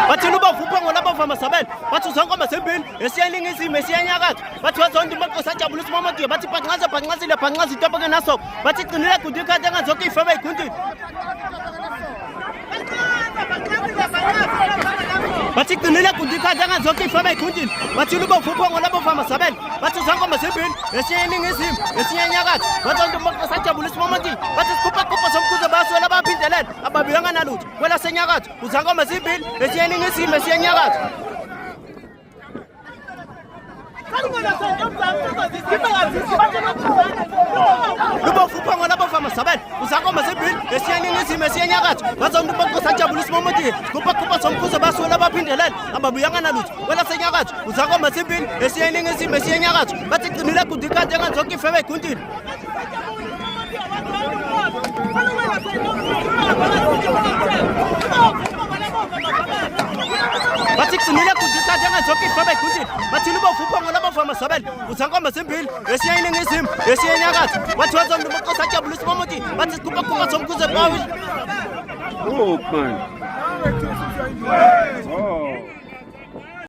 bathi lubavupha ngolapha famasabela bathi uzangoma sembini esiyaningizimu esiyanyakatho bathi wazonke imaqosa ajabulisa uMamadiya bathi bhanqazile itopoke naso bathi qinile gudikade ngazonke ifebe igundini bathi qinile gudikade ngazonke ifebe igundini bathi lubavupha ngolapha famasabela bathi uzangoma sembini esiyaningizimu esiyanyakatho wazonke imaqosa ajabulisa uMamadiya bathi sikhupha somkhuze baswela baphindelela ababiyanga nalutho kwela senyakatho uzangoma sembini esiyaningizimu esiyanyakatho lubavupha ngolapha famasabela uzangoma sembini esiyaningizimu esiyanyakatho wazonke imaqosa ajabulisa uMamadiya sikhupha somkhuze baswela baphindelela ababiyanga nalutho kwela senyakatho uzangoma sembini esiyaningizimu esiyanyakatho bathi qinile gudikade ngazonke ifebe igundini bathi qinile gudikade ngazonke ifebe igundini bathi lubavupha ngolapha famasabela uzangoma sembini esiyaningizimu esiyanyakatho bathi wazonke imaqosa ajabulisa uMamadiya bathi sikhupha somkhuze bawi Oh, man. Oh.